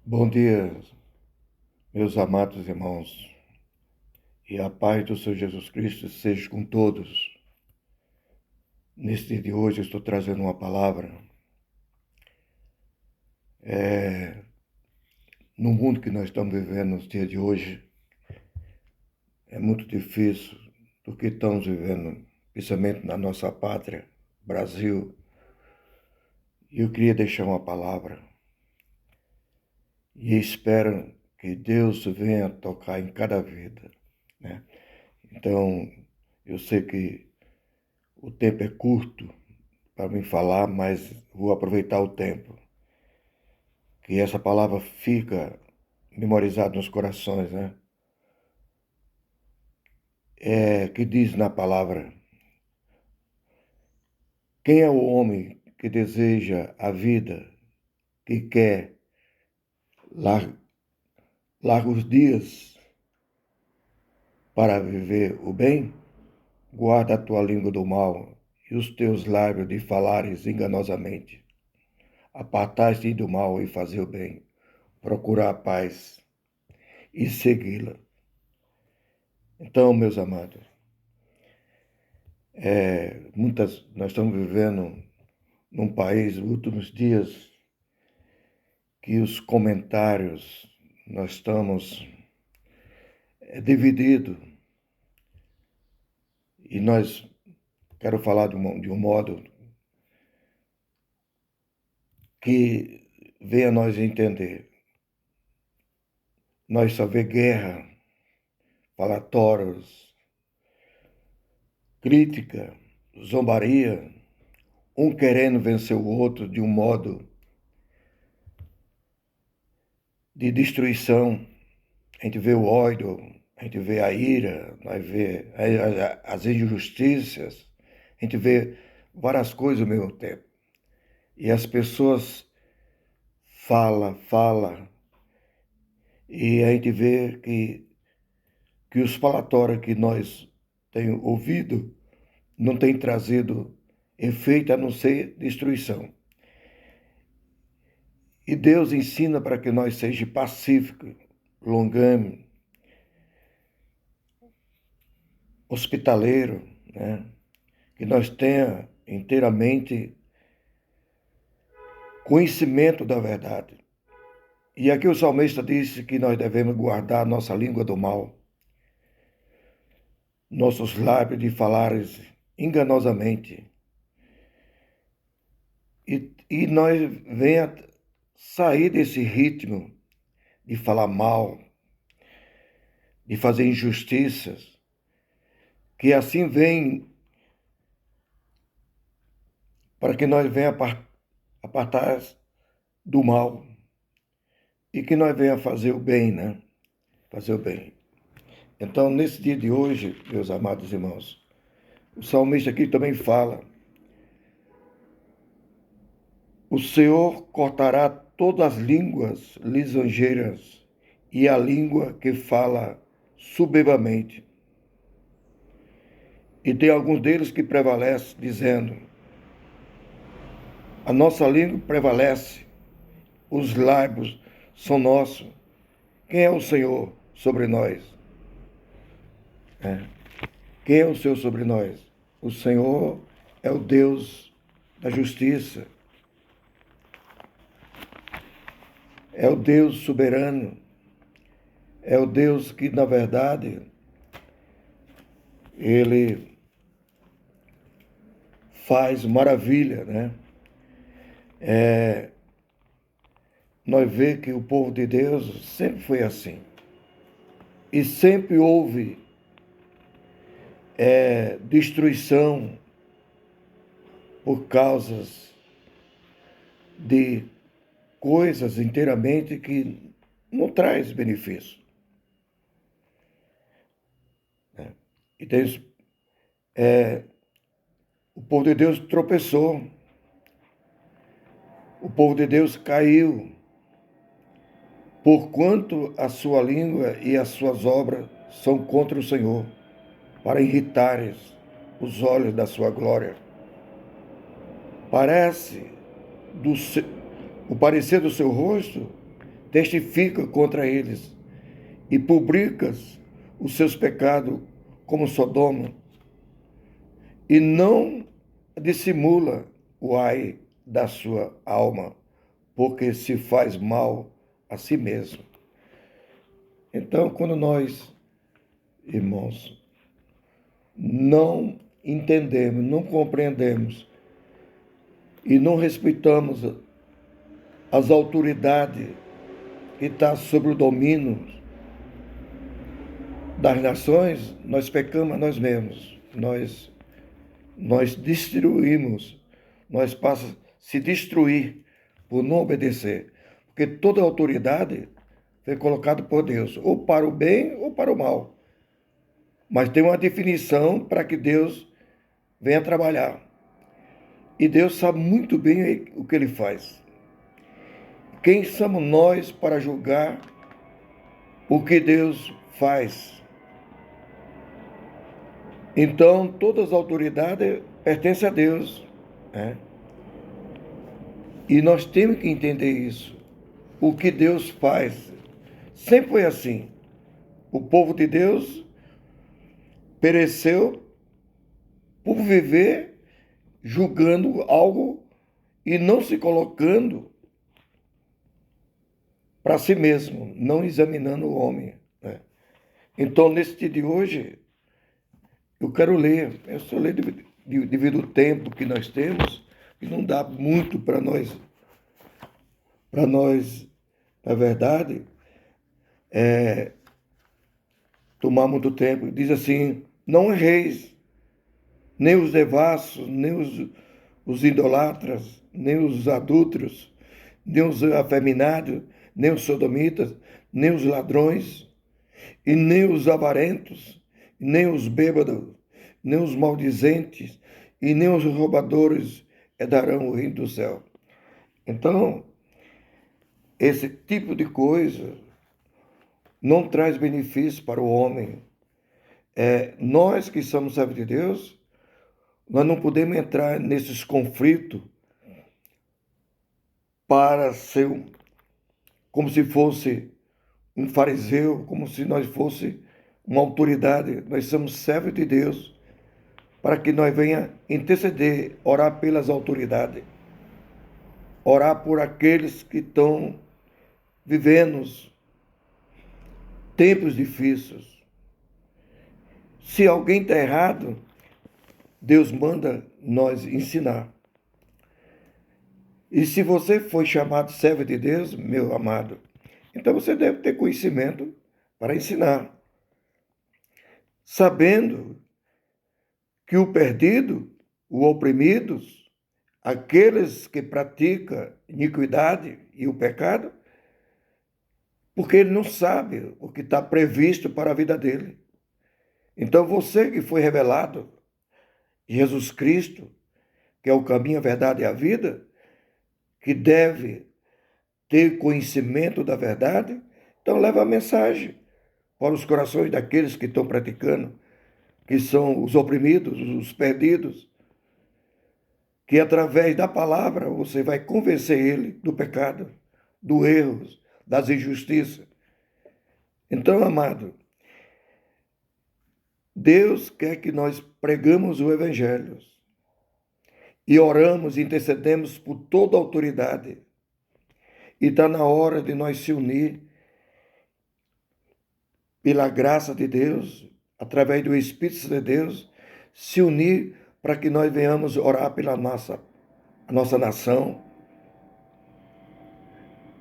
Bom dia, meus amados irmãos, e a paz do Senhor Jesus Cristo seja com todos. Neste dia de hoje, eu estou trazendo uma palavra. No mundo que nós estamos vivendo nos dias de hoje, é muito difícil do que estamos vivendo, principalmente na nossa pátria, Brasil. E eu queria deixar uma palavra e espero que Deus venha tocar em cada vida, né? Então, eu sei que o tempo é curto para me falar, mas vou aproveitar o tempo. Que essa palavra fica memorizada nos corações, né? Que diz na palavra: quem é o homem que deseja a vida, que quer largos dias para viver o bem? Guarda a tua língua do mal e os teus lábios de falares enganosamente. Apartar-te do mal e fazer o bem, procurar a paz e segui-la. Então, meus amados, nós estamos vivendo num país, nos últimos dias, que os comentários, nós estamos divididos. E nós, quero falar de um modo que venha nós entender. Nós só vê guerra, falatórios, crítica, zombaria, um querendo vencer o outro de um modo de destruição. A gente vê o ódio, a gente vê a ira, nós vê as injustiças, a gente vê várias coisas ao mesmo tempo. E as pessoas falam, e a gente vê que os falatórios que nós temos ouvido não têm trazido efeito a não ser destruição. E Deus ensina para que nós sejamos pacíficos, longâmos, hospitaleiro, né? Que nós tenha inteiramente conhecimento da verdade. E aqui o salmista disse que nós devemos guardar nossa língua do mal, nossos lábios de falares enganosamente. E nós venha sair desse ritmo de falar mal, de fazer injustiças, que assim vem para que nós venha apartar do mal e que nós venha fazer o bem, né? Fazer o bem. Então, nesse dia de hoje, meus amados irmãos, o salmista aqui também fala: o Senhor cortará todas as línguas lisonjeiras e a língua que fala soberbamente. E tem alguns deles que prevalecem, dizendo: a nossa língua prevalece, os lábios são nossos. Quem é o Senhor sobre nós? Quem é o Senhor sobre nós? O Senhor é o Deus da justiça, é o Deus soberano, é o Deus que, na verdade, ele faz maravilha, né? Nós vemos que o povo de Deus sempre foi assim. E sempre houve destruição por causas de coisas inteiramente que não traz benefício. E tem, o povo de Deus tropeçou, o povo de Deus caiu, porquanto a sua língua e as suas obras são contra o Senhor, para irritares os olhos da sua glória. O parecer do seu rosto testifica contra eles e publicas os seus pecados como Sodoma e não dissimula o ai da sua alma, porque se faz mal a si mesmo. Então, quando nós, irmãos, não entendemos, não compreendemos e não respeitamos as autoridades que estão sob o domínio das nações, nós pecamos a nós mesmos. Nós destruímos, nós passamos a se destruir por não obedecer. Porque toda autoridade foi colocada por Deus, ou para o bem ou para o mal. Mas tem uma definição para que Deus venha trabalhar. E Deus sabe muito bem o que Ele faz. Quem somos nós para julgar o que Deus faz? Então, todas as autoridades pertencem a Deus, né? E nós temos que entender isso. O que Deus faz sempre foi assim. O povo de Deus pereceu por viver julgando algo e não se colocando para si mesmo, não examinando o homem, né? Então, nesse dia de hoje, eu quero ler. Eu só leio devido ao tempo que nós temos, e não dá muito para nós, na verdade, tomar muito tempo. Diz assim: não erreis, nem os devassos, nem os idolatras, nem os adúlteros, nem os afeminados, nem os sodomitas, nem os ladrões, e nem os avarentos, nem os bêbados, nem os maldizentes, e nem os roubadores herdarão o reino do céu. Então, esse tipo de coisa não traz benefício para o homem. Nós que somos servos de Deus, nós não podemos entrar nesses conflitos para ser como se fosse um fariseu, como se nós fosse uma autoridade. Nós somos servos de Deus para que nós venha interceder, orar pelas autoridades, orar por aqueles que estão vivendo tempos difíceis. Se alguém está errado, Deus manda nós ensinar. E se você foi chamado servo de Deus, meu amado, então você deve ter conhecimento para ensinar, sabendo que o perdido, o oprimido, aqueles que praticam iniquidade e o pecado, porque ele não sabe o que está previsto para a vida dele. Então você que foi revelado, Jesus Cristo, que é o caminho, a verdade e a vida, que deve ter conhecimento da verdade, então leva a mensagem para os corações daqueles que estão praticando, que são os oprimidos, os perdidos, que através da palavra você vai convencer ele do pecado, do erro, das injustiças. Então, amado, Deus quer que nós pregamos o Evangelho e oramos e intercedemos por toda a autoridade. E está na hora de nós se unir pela graça de Deus, através do Espírito de Deus, se unir para que nós venhamos orar pela nossa nação.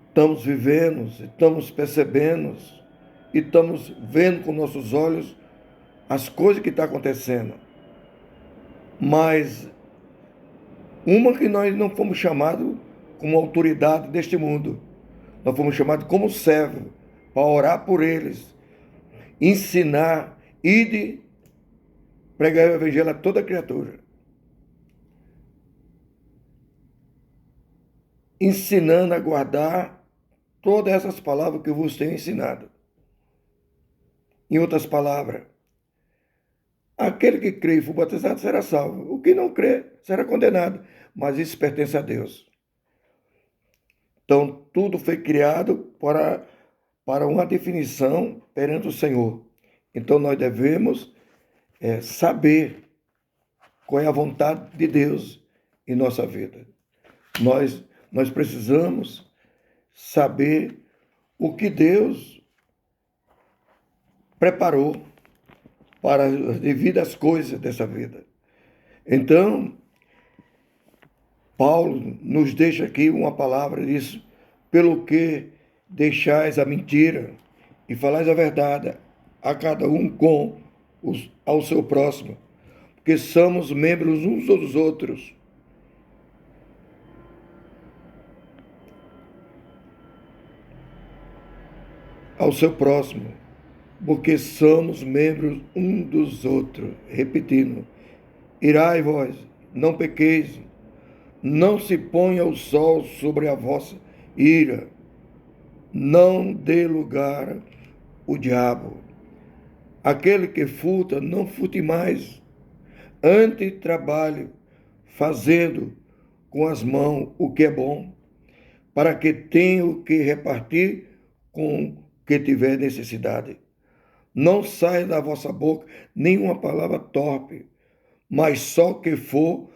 Estamos vivendo, estamos percebendo e estamos vendo com nossos olhos as coisas que estão acontecendo. Mas uma que nós não fomos chamados como autoridade deste mundo. Nós fomos chamados como servo para orar por eles, ensinar, ide, pregar o evangelho a toda criatura. Ensinando a guardar todas essas palavras que eu vos tenho ensinado. Em outras palavras, aquele que crê e for batizado será salvo. O que não crê será condenado. Mas isso pertence a Deus. Então, tudo foi criado para uma definição perante o Senhor. Então, nós devemos saber qual é a vontade de Deus em nossa vida. Nós precisamos saber o que Deus preparou para as devidas coisas dessa vida. Então, Paulo nos deixa aqui uma palavra, diz, pelo que deixais a mentira e falais a verdade a cada um ao seu próximo, porque somos membros uns dos outros. Ao seu próximo, porque somos membros um dos outros. Repetindo, irai vós, não pequeis, não se ponha o sol sobre a vossa ira, não dê lugar o diabo. Aquele que furta, não furte mais, antes trabalhe, fazendo com as mãos o que é bom, para que tenha o que repartir com o que tiver necessidade. Não saia da vossa boca nenhuma palavra torpe, mas só que for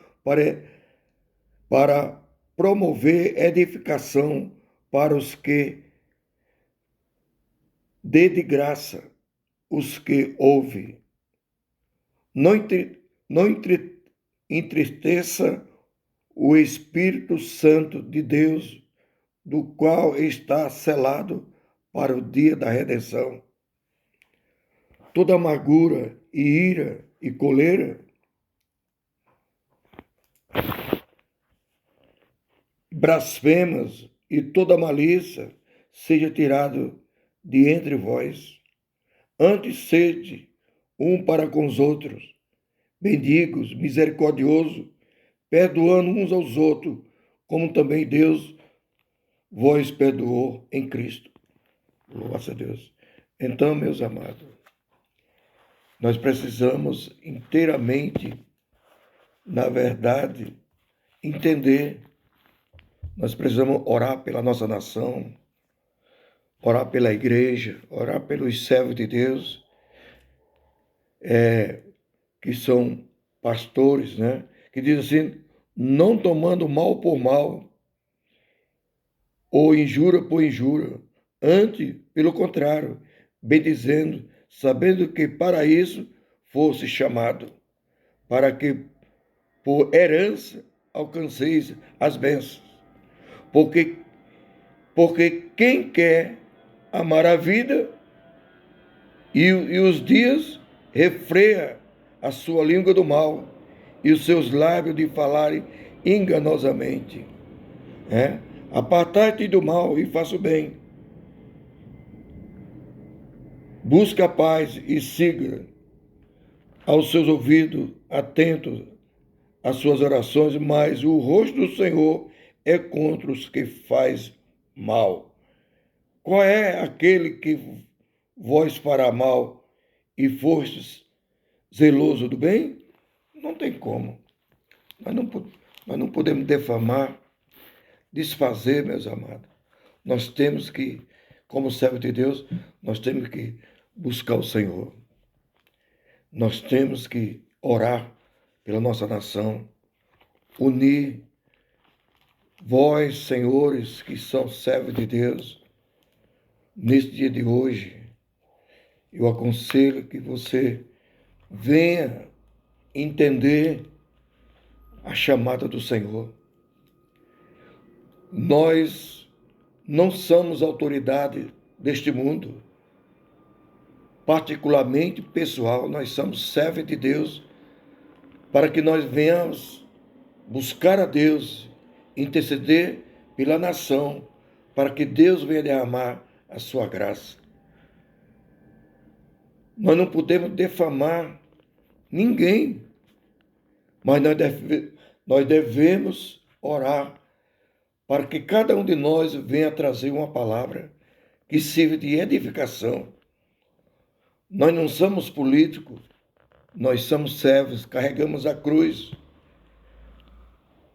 para promover edificação para os que dê de graça os que ouvem. Não entristeça o Espírito Santo de Deus, do qual está selado para o dia da redenção. Toda amargura e ira e coleira, blasfemas e toda malícia seja tirado de entre vós. Antes sede um para com os outros, bendigos, misericordiosos, perdoando uns aos outros, como também Deus vos perdoou em Cristo. Louvado a Deus. Então, meus amados, nós precisamos inteiramente, na verdade, entender. Nós precisamos orar pela nossa nação, orar pela igreja, orar pelos servos de Deus, que são pastores, né? Que dizem assim, não tomando mal por mal, ou injúria por injúria, antes, pelo contrário, bendizendo, sabendo que para isso fosse chamado, para que por herança alcanceis as bênçãos. Porque quem quer amar a vida e os dias, refreia a sua língua do mal e os seus lábios de falarem enganosamente. Apartai-te do mal e faça o bem. Busca a paz e siga aos seus ouvidos atentos às suas orações, mas o rosto do Senhor é contra os que faz mal. Qual é aquele que vós fará mal e fostes zeloso do bem? Não tem como. Nós não podemos defamar, desfazer, meus amados. Nós temos que, como servo de Deus, nós temos que buscar o Senhor. Nós temos que orar pela nossa nação, unir vós, senhores, que são servos de Deus, neste dia de hoje, eu aconselho que você venha entender a chamada do Senhor. Nós não somos autoridade deste mundo, particularmente pessoal, nós somos servos de Deus, para que nós venhamos buscar a Deus, interceder pela nação, para que Deus venha derramar a sua graça. Nós não podemos defamar ninguém, mas nós devemos orar para que cada um de nós venha trazer uma palavra que sirva de edificação. Nós não somos políticos, nós somos servos, carregamos a cruz.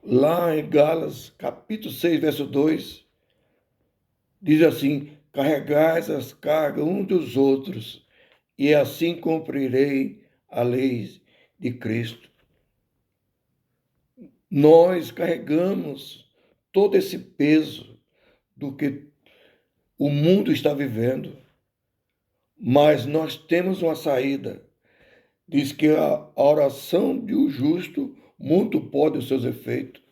Lá em Gálatas, capítulo 6, verso 2, Diz assim: carregais as cargas uns dos outros, e assim cumprirei a lei de Cristo. Nós carregamos todo esse peso do que o mundo está vivendo, mas nós temos uma saída. Diz que a oração de um justo muito pode os seus efeitos.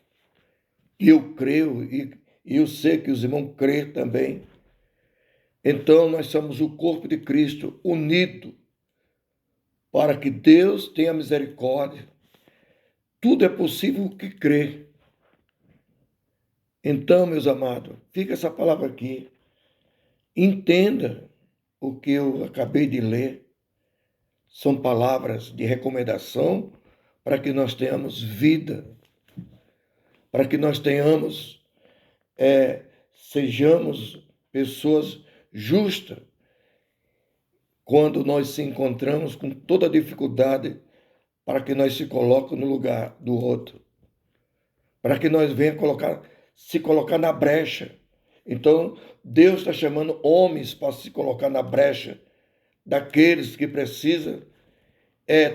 E eu creio, e eu sei que os irmãos creem também. Então nós somos o corpo de Cristo unido para que Deus tenha misericórdia. Tudo é possível que crê. Então, meus amados, fica essa palavra aqui. Entenda o que eu acabei de ler. São palavras de recomendação para que nós tenhamos vida, para que nós tenhamos, sejamos pessoas justas quando nós se encontramos com toda dificuldade, para que nós se coloquemos no lugar do outro, para que nós venhamos se colocar na brecha. Então, Deus está chamando homens para se colocar na brecha daqueles que precisam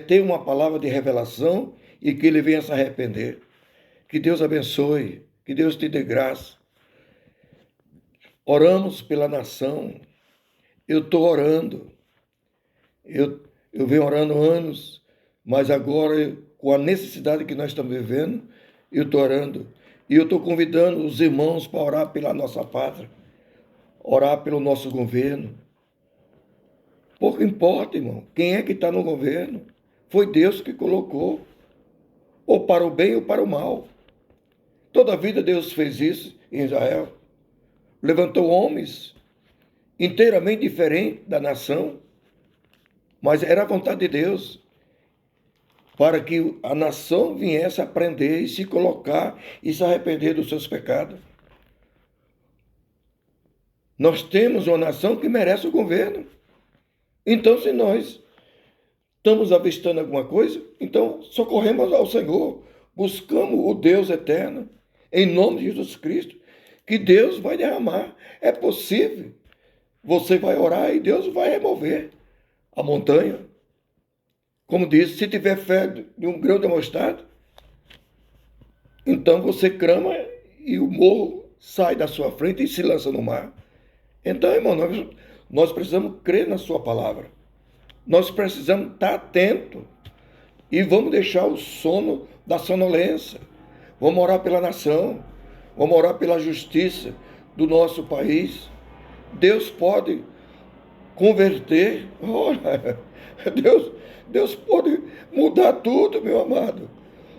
ter uma palavra de revelação e que ele venha se arrepender. Que Deus abençoe, que Deus te dê graça. Oramos pela nação. Eu estou orando. Eu venho orando anos, mas agora, com a necessidade que nós estamos vivendo, eu estou orando. E eu estou convidando os irmãos para orar pela nossa pátria, orar pelo nosso governo. Pouco importa, irmão, quem é que está no governo. Foi Deus que colocou, ou para o bem ou para o mal. Toda a vida Deus fez isso em Israel. Levantou homens inteiramente diferentes da nação, mas era a vontade de Deus para que a nação viesse aprender e se colocar e se arrepender dos seus pecados. Nós temos uma nação que merece o governo. Então, se nós estamos avistando alguma coisa, então socorremos ao Senhor, buscamos o Deus eterno, em nome de Jesus Cristo, que Deus vai derramar. É possível. Você vai orar e Deus vai remover a montanha. Como disse, se tiver fé de um grão de mostarda, então você clama e o morro sai da sua frente e se lança no mar. Então, irmão, nós precisamos crer na sua palavra. Nós precisamos estar atentos e vamos deixar o sono da sonolência. Vamos orar pela nação, vamos orar pela justiça do nosso país. Deus pode converter, olha, Deus pode mudar tudo, meu amado.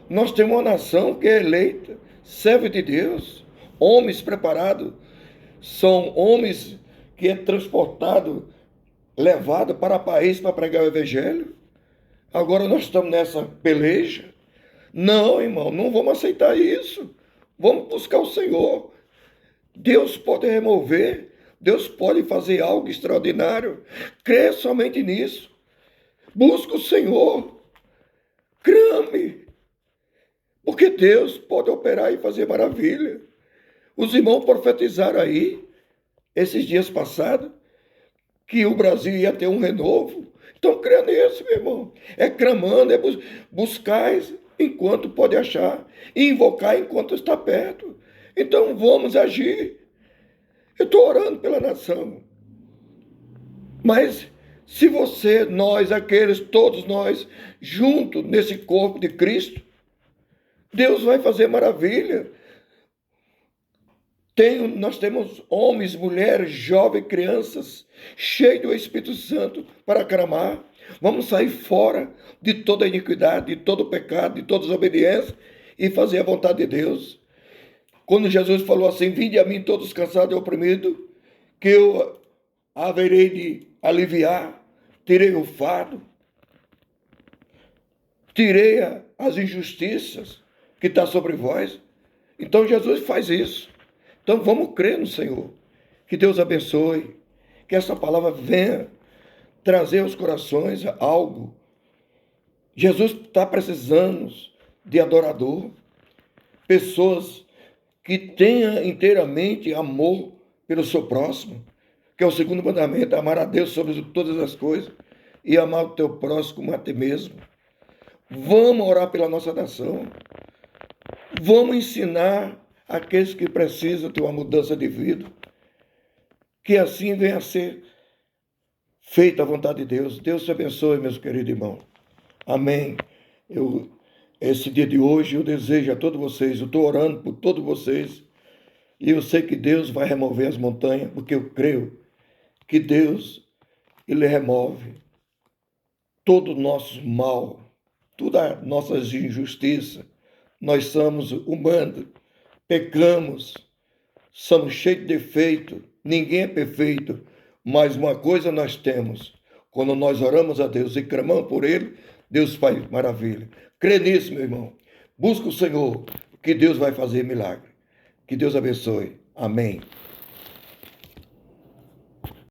Nós temos uma nação que é eleita, serva de Deus, homens preparados, são homens que é transportado, levado para o país para pregar o evangelho. Agora nós estamos nessa peleja. Não, irmão, não vamos aceitar isso. Vamos buscar o Senhor. Deus pode remover, Deus pode fazer algo extraordinário. Crê somente nisso. Busca o Senhor. Crame. Porque Deus pode operar e fazer maravilha. Os irmãos profetizaram aí, esses dias passados, que o Brasil ia ter um renovo. Então, creia nisso, meu irmão. É clamando, é buscar enquanto pode achar, e invocar enquanto está perto. Então, vamos agir. Eu estou orando pela nação. Mas, se você, nós, aqueles, todos nós, juntos nesse corpo de Cristo, Deus vai fazer maravilha. Nós temos homens, mulheres, jovens, crianças, cheios do Espírito Santo para clamar. Vamos sair fora de toda a iniquidade, de todo o pecado, de toda a desobediência e fazer a vontade de Deus. Quando Jesus falou assim, vinde a mim todos cansados e oprimidos, que eu haverei de aliviar, tirei o fardo, tirei as injustiças que estão sobre vós. Então Jesus faz isso. Então vamos crer no Senhor. Que Deus abençoe. Que essa palavra venha trazer aos corações algo. Jesus está precisando de adorador. Pessoas que tenham inteiramente amor pelo seu próximo, que é o segundo mandamento, amar a Deus sobre todas as coisas e amar o teu próximo como a ti mesmo. Vamos orar pela nossa nação. Vamos ensinar aqueles que precisam ter uma mudança de vida, que assim venha a ser feita a vontade de Deus. Deus te abençoe, meus queridos irmãos. Amém. Esse dia de hoje eu desejo a todos vocês, eu estou orando por todos vocês, e eu sei que Deus vai remover as montanhas, porque eu creio que Deus, Ele remove todo o nosso mal, toda a nossa injustiça. Nós somos humanos, pecamos, somos cheios de defeito, ninguém é perfeito, mas uma coisa nós temos: quando nós oramos a Deus e clamamos por Ele, Deus faz maravilha. Crê nisso, meu irmão. Busca o Senhor, que Deus vai fazer milagre. Que Deus abençoe. Amém.